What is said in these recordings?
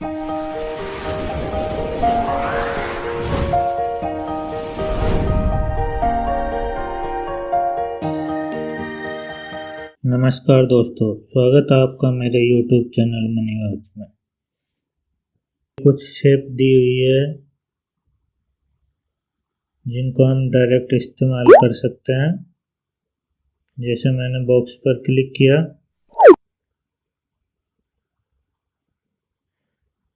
नमस्कार दोस्तों, स्वागत है आपका मेरे YouTube चैनल मनीवर्क्स में। कुछ शेप दी हुई है जिनको हम डायरेक्ट इस्तेमाल कर सकते हैं। जैसे मैंने बॉक्स पर क्लिक किया,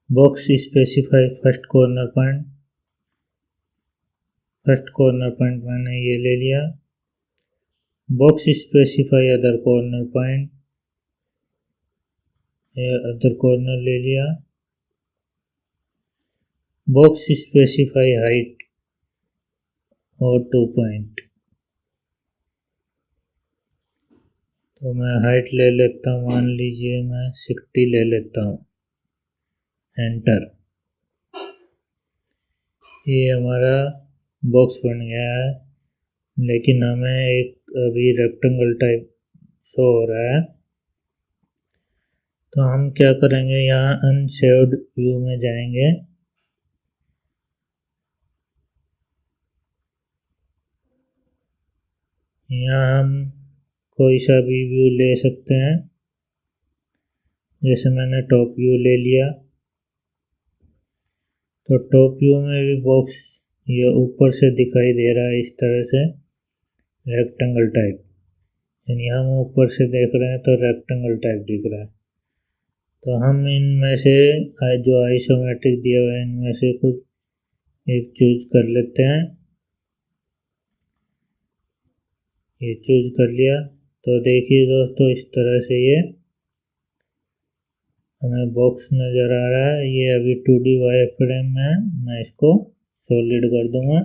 box specify first corner point मैंने ये ले लिया। Box specify other corner point, other corner ले लिया। बॉक्स स्पेसिफाई हाइट और 2 पॉइंट, तो मैं हाइट ले लेता हूँ, मान लीजिए मैं 60 ले लेता हूँ। एंटर। ये हमारा बॉक्स बन गया है, लेकिन हमें एक अभी रेक्टेंगल टाइप शो हो रहा है। तो हम क्या करेंगे, यहाँ अनशेप्ड व्यू में जाएंगे। यहाँ हम कोई सा भी व्यू ले सकते हैं। जैसे मैंने टॉप व्यू ले लिया, तो टॉप व्यू में भी बॉक्स ये ऊपर से दिखाई दे रहा है इस तरह से, रेक्टेंगल टाइप। यानी हम ऊपर से देख रहे हैं तो रेक्टेंगल टाइप दिख रहा है। तो हम इनमें से जो आइसोमेट्रिक दिया हुआ है इनमें से कुछ एक चूज कर लेते हैं। ये चूज कर लिया, तो देखिए दोस्तों, इस तरह से ये हमें बॉक्स नज़र आ रहा है। ये अभी 2D वायर फ्रेम में है, मैं इसको सॉलिड कर दूंगा।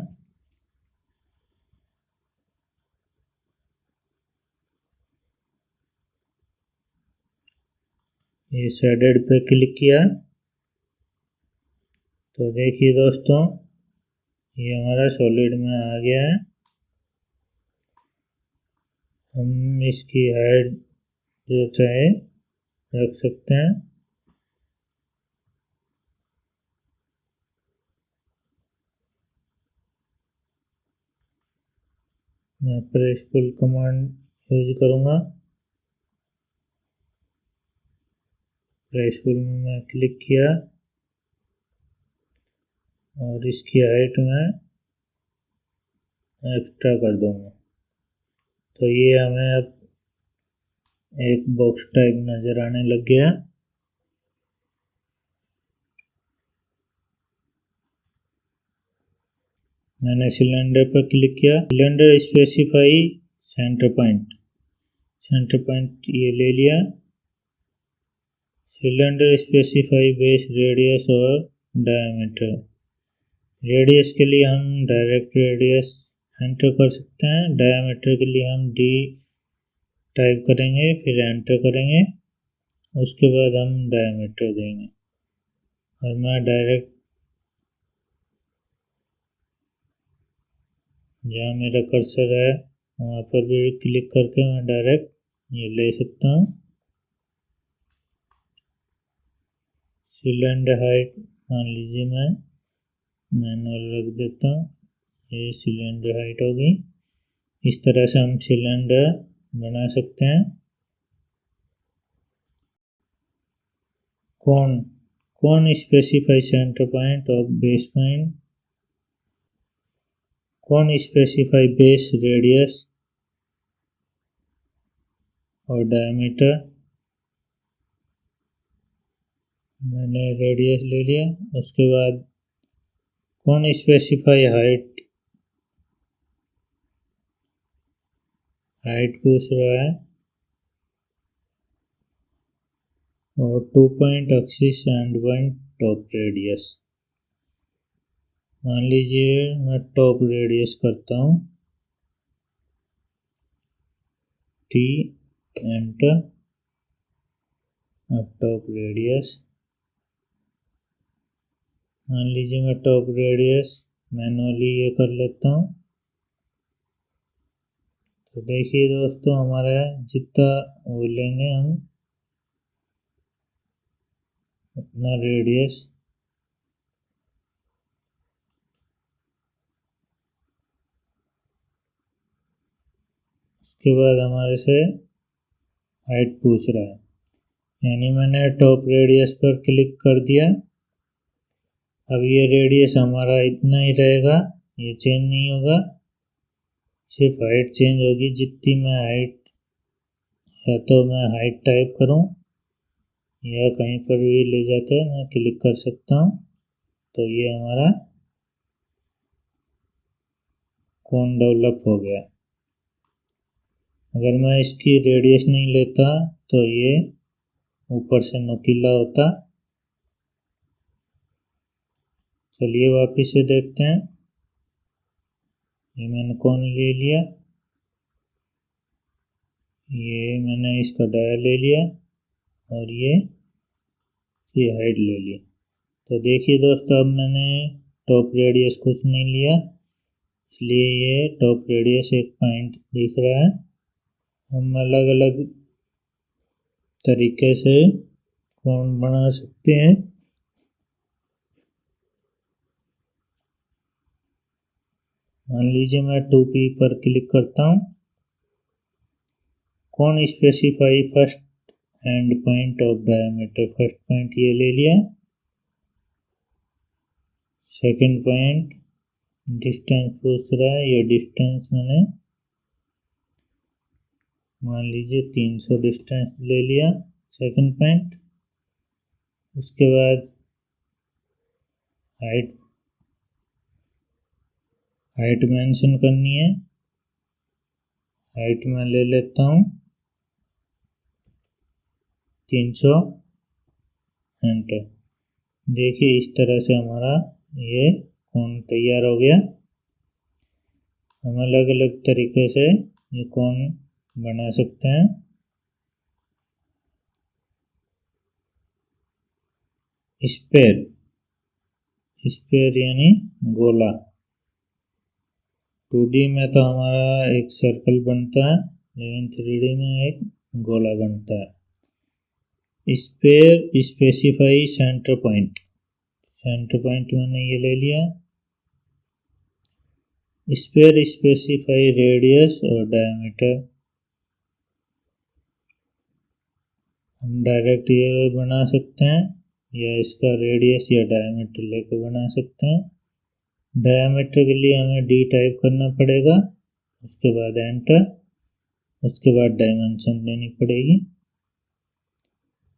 ये शेडेड पे क्लिक किया, तो देखिए दोस्तों, ये हमारा सॉलिड में आ गया है। हम इसकी हाइट जो चाहे रख सकते हैं। मैं प्रेस पुल कमांड यूज करूँगा। प्रेस पुल में मैं क्लिक किया और इसकी हाइट में एक्स्ट्रा कर दूंगा। तो ये हमें अब एक बॉक्स टाइप नज़र आने लग गया। मैंने सिलेंडर पर क्लिक किया, सिलेंडर स्पेसिफाई सेंटर पॉइंट ये ले लिया। सिलेंडर स्पेसिफाई बेस रेडियस और डायमीटर। रेडियस के लिए हम डायरेक्ट रेडियस एंटर कर सकते हैं। डायमीटर के लिए हम डी टाइप करेंगे, फिर एंटर करेंगे। उसके बाद हम डायमीटर देंगे और मैं डायरेक्ट जहाँ मेरा कर्सर है वहाँ पर भी क्लिक करके मैं डायरेक्ट ये ले सकता हूँ। सिलेंडर हाइट मान लीजिए मैं मैनुअल रख देता हूँ। ये सिलेंडर हाइट होगी। इस तरह से हम सिलेंडर बना सकते हैं। कौन स्पेसिफाई सेंटर पॉइंट और बेस पॉइंट। कौन स्पेसिफाई बेस रेडियस और डायमीटर। मैंने रेडियस ले लिया। उसके बाद कौन स्पेसिफाई हाइट पूछ रहा है, और 2 point axis and 1 top radius. मान लीजिए मैं टॉप रेडियस करता हूँ, टी एंटर। अब टॉप रेडियस मान लीजिए मैं टॉप रेडियस मैनुअली ये कर लेता हूँ। तो देखिए दोस्तों, हमारा जितना वो लेंगे हम अपना रेडियस उसके बाद हमारे से हाइट पूछ रहा है, यानी मैंने टॉप रेडियस पर क्लिक कर दिया। अब ये रेडियस हमारा इतना ही रहेगा, ये चेंज नहीं होगा, सिर्फ हाइट चेंज होगी। जितनी मैं हाइट, या तो मैं हाइट टाइप करूं या कहीं पर भी ले जाकर मैं क्लिक कर सकता हूं, तो ये हमारा कोन डेवलप हो गया। अगर मैं इसकी रेडियस नहीं लेता तो ये ऊपर से नुकीला होता। चलिए वापिस से देखते हैं। ये मैंने कोन ले लिया, ये मैंने इसका डाया ले लिया और ये हाइट ले ली। तो देखिए दोस्तों, अब मैंने टॉप रेडियस कुछ नहीं लिया, इसलिए ये टॉप रेडियस एक पॉइंट दिख रहा है। हम अलग अलग तरीके से कोण बना सकते हैं। मान लीजिए मैं 2P पर क्लिक करता हूँ। कोण specify first and point of diameter, first point ये ले लिया। सेकंड पॉइंट डिस्टेंस पूछ रहा है, ये डिस्टेंस मैंने मान लीजिए 300 डिस्टेंस ले लिया सेकंड पॉइंट। उसके बाद हाइट मेंशन करनी है, हाइट में ले लेता हूँ 300, एंटर। देखिए इस तरह से हमारा ये कोण तैयार हो गया। हम अलग अलग तरीके से ये कोण बना सकते हैं। स्पेयर यानी गोला। 2D में तो हमारा एक सर्कल बनता है, लेकिन 3D में एक गोला बनता है। Sphere specify centre point, centre point मैंने ये ले लिया। स्पेयर स्पेसिफाई रेडियस और डायमीटर, हम डायरेक्ट ये बना सकते हैं या इसका रेडियस या डायमीटर लेकर बना सकते हैं। डायमीटर के लिए हमें D टाइप करना पड़ेगा, उसके बाद एंटर, उसके बाद डायमेंशन देनी पड़ेगी।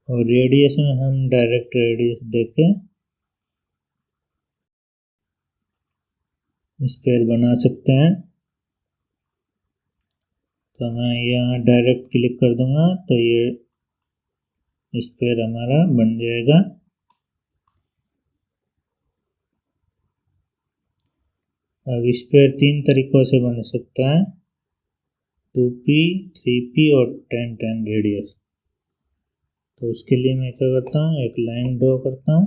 और रेडियस में हम डायरेक्ट रेडियस देके स्पेयर बना सकते हैं। तो मैं यहाँ डायरेक्ट क्लिक कर दूंगा तो ये स्पेयर हमारा बन जाएगा। अब स्पेयर 3 तरीकों से बन सकता है, 2P, 3P और 10-10 रेडियस। तो उसके लिए मैं क्या करता हूँ, एक लाइन ड्रॉ करता हूँ।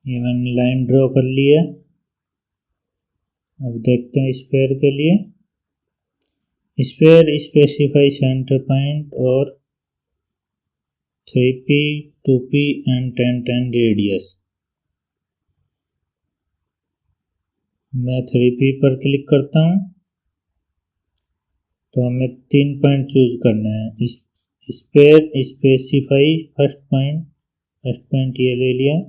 ये मैंने लाइन ड्रॉ कर ली है। अब देखते हैं स्पेयर के लिए। स्पेयर स्पेसिफाई सेंटर पॉइंट और 3P, 2P एंड 10-10 रेडियस। मैं 3P पर क्लिक करता हूँ तो हमें 3 पॉइंट चूज करना है। स्पेयर स्पेसिफाई फर्स्ट पॉइंट ये ले लिया,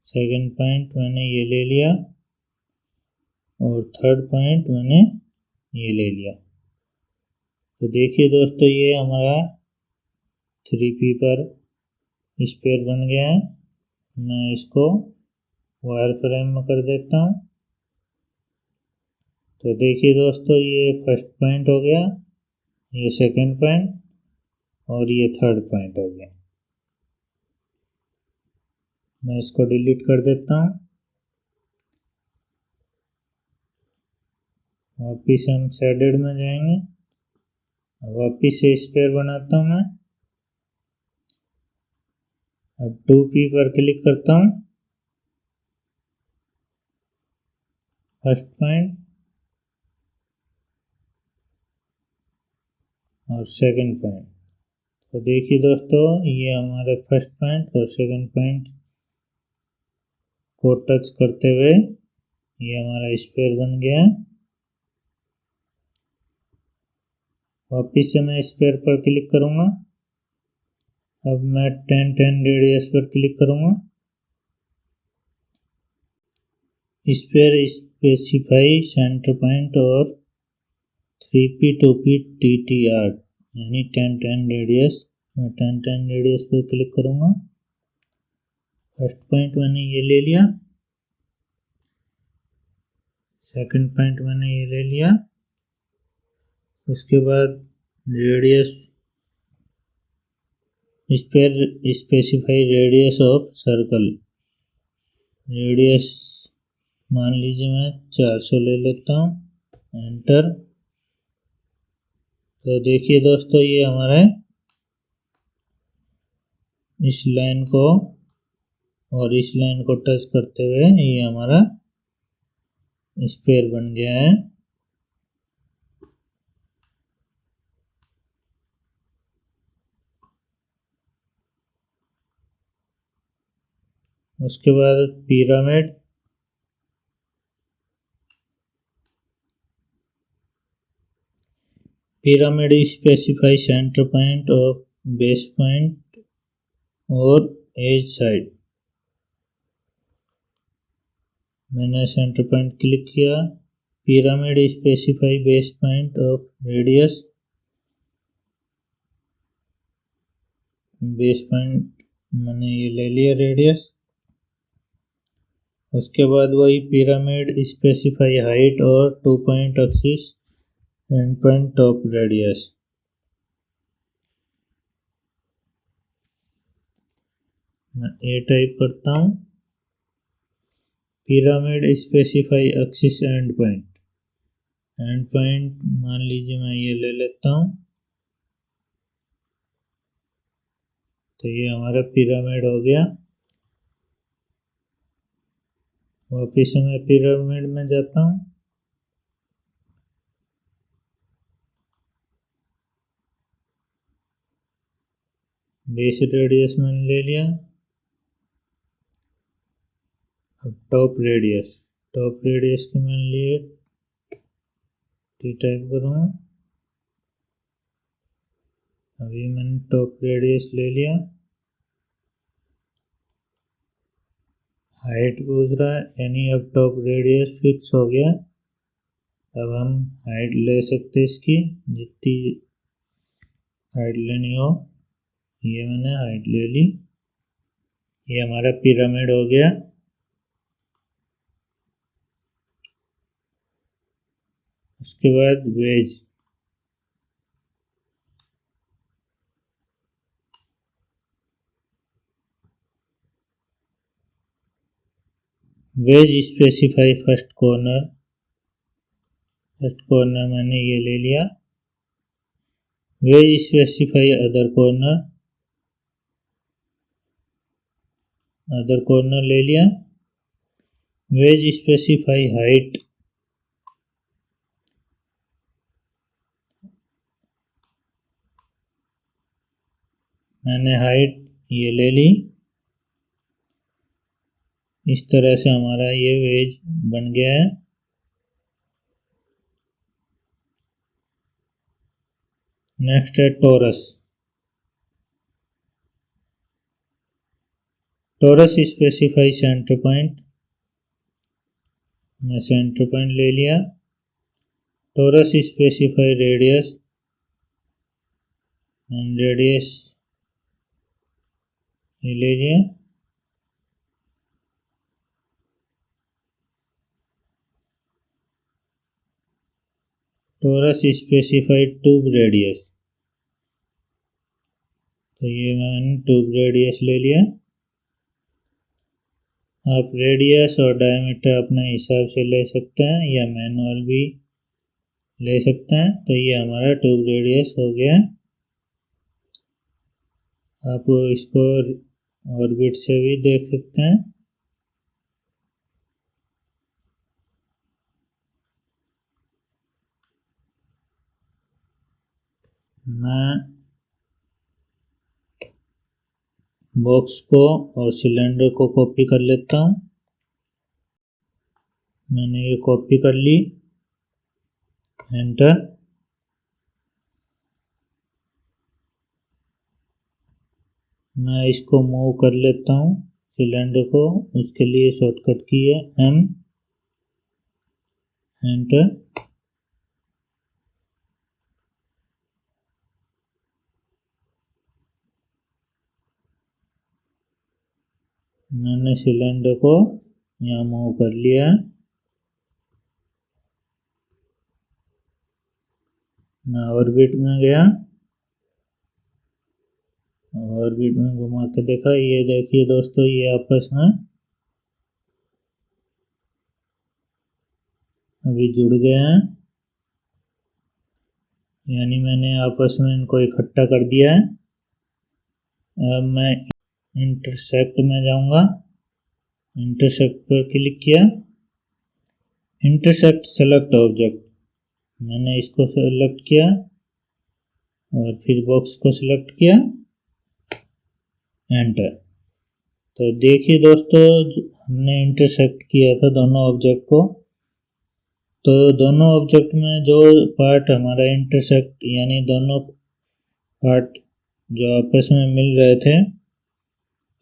सेकंड पॉइंट मैंने ये ले लिया और थर्ड पॉइंट मैंने ये ले लिया। तो देखिए दोस्तों, ये हमारा 3P पर स्पेयर बन गया है। मैं इसको वायर फ्रेम में कर देता हूँ। तो देखिए दोस्तों, ये फर्स्ट पॉइंट हो गया, ये सेकंड पॉइंट और ये थर्ड पॉइंट हो गया। मैं इसको डिलीट कर देता हूँ। वापिस हम शेडेड में जाएंगे, वापिस से स्पेयर बनाता हूँ मैं। अब 2P पर क्लिक करता हूँ, फर्स्ट पॉइंट और सेकंड पॉइंट। तो देखिए दोस्तों, ये हमारे फर्स्ट पॉइंट और सेकंड पॉइंट को टच करते हुए ये हमारा स्फीयर बन गया है। वापिस से मैं स्फीयर पर क्लिक करूंगा। अब मैं 10-10 रेडियस पर क्लिक करूंगा। स्फीयर स्पेसिफाई सेंटर पॉइंट और 3P 2P TTR यानी 10-10 रेडियस। मैं 10-10 रेडियस पर क्लिक करूंगा। फर्स्ट पॉइंट मैंने ये ले लिया, सेकंड पॉइंट मैंने ये ले लिया। उसके बाद radius specify radius of circle. Radius मान लीजिए मैं 400 ले लेता हूँ, एंटर। तो देखिए दोस्तों, ये हमारा इस लाइन को और इस लाइन को टच करते हुए ये हमारा स्फीयर बन गया है। उसके बाद pyramid. Pyramid specify centre point of base point और एज साइड। मैंने सेंटर पॉइंट क्लिक किया। Pyramid specify base point of radius. Base point मैंने ये ले लिया रेडियस। उसके बाद वही पिरामिड स्पेसिफाई हाइट और 2 point axis and point top radius. मैं ए टाइप करता हूँ। Pyramid specify axis and point. And point मान लीजिए मैं ये ले लेता हूँ। तो ये हमारा पिरामिड हो गया। वापिस से मैं पिरामिड में जाता हूँ। बेस रेडियस मैंने ले लिया। अब टॉप रेडियस के मैंने लिए टी टाइप करूँगा। अभी मैंने टॉप रेडियस ले लिया। हाइट पूछ रहा है, यानी अब टॉप रेडियस फिक्स हो गया। अब हम हाइट ले सकते हैं इसकी, जितनी हाइट लेनी हो। ये मैंने हाइट ले ली। ये हमारा पिरामिड हो गया। उसके बाद wedge. Wedge specify first corner. First corner मैंने ये ले लिया। Wedge specify other corner. Other corner ले लिया। Wedge specify height. मैंने हाइट ये ले ली। इस तरह से हमारा ये वेज बन गया है। नेक्स्ट है torus. Torus specify centre point. मैं सेंटर पॉइंट ले लिया। Torus specify radius and radius ये ले लिया। Torus specified tube radius. तो ये मैंने ट्यूब रेडियस ले लिया। आप रेडियस और डायमीटर अपने हिसाब से ले सकते हैं या मैनुअल भी ले सकते हैं। तो ये हमारा ट्यूब रेडियस हो गया। आप इसको ऑर्बिट से भी देख सकते हैं। मैं बॉक्स को और सिलेंडर को कॉपी कर लेता हूँ। मैंने ये कॉपी कर ली, एंटर। मैं इसको मूव कर लेता हूँ सिलेंडर को, उसके लिए शॉर्टकट की है M, एंटर। मैंने सिलेंडर को यहाँ मूव कर लिया है। मैं ऑर्बिट में गया, ऑर्बिट में घुमा के देखा, ये देखिए दोस्तों, ये आपस में अभी जुड़ गए हैं, यानी मैंने आपस में इनको इकट्ठा कर दिया है। अब मैं इंटरसेक्ट में जाऊंगा, इंटरसेक्ट पर क्लिक किया, इंटरसेक्ट सेलेक्ट ऑब्जेक्ट, मैंने इसको सेलेक्ट किया और फिर बॉक्स को सिलेक्ट किया, एंटर। तो देखिए दोस्तों, हमने इंटरसेक्ट किया था दोनों ऑब्जेक्ट को, तो दोनों ऑब्जेक्ट में जो पार्ट हमारा इंटरसेक्ट, यानी दोनों पार्ट जो आपस में मिल रहे थे,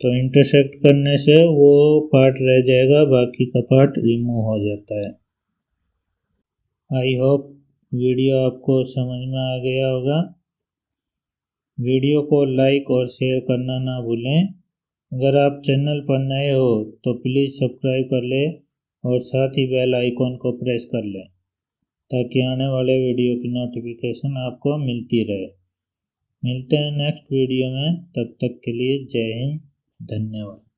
तो इंटरसेक्ट करने से वो पार्ट रह जाएगा, बाकी का पार्ट रिमूव हो जाता है। आई होप वीडियो आपको समझ में आ गया होगा। वीडियो को लाइक और शेयर करना ना भूलें। अगर आप चैनल पर नए हो तो प्लीज़ सब्सक्राइब कर लें और साथ ही बेल आइकॉन को प्रेस कर लें, ताकि आने वाले वीडियो की नोटिफिकेशन आपको मिलती रहे। मिलते हैं नेक्स्ट वीडियो में, तब तक के लिए जय हिंद, धन्यवाद।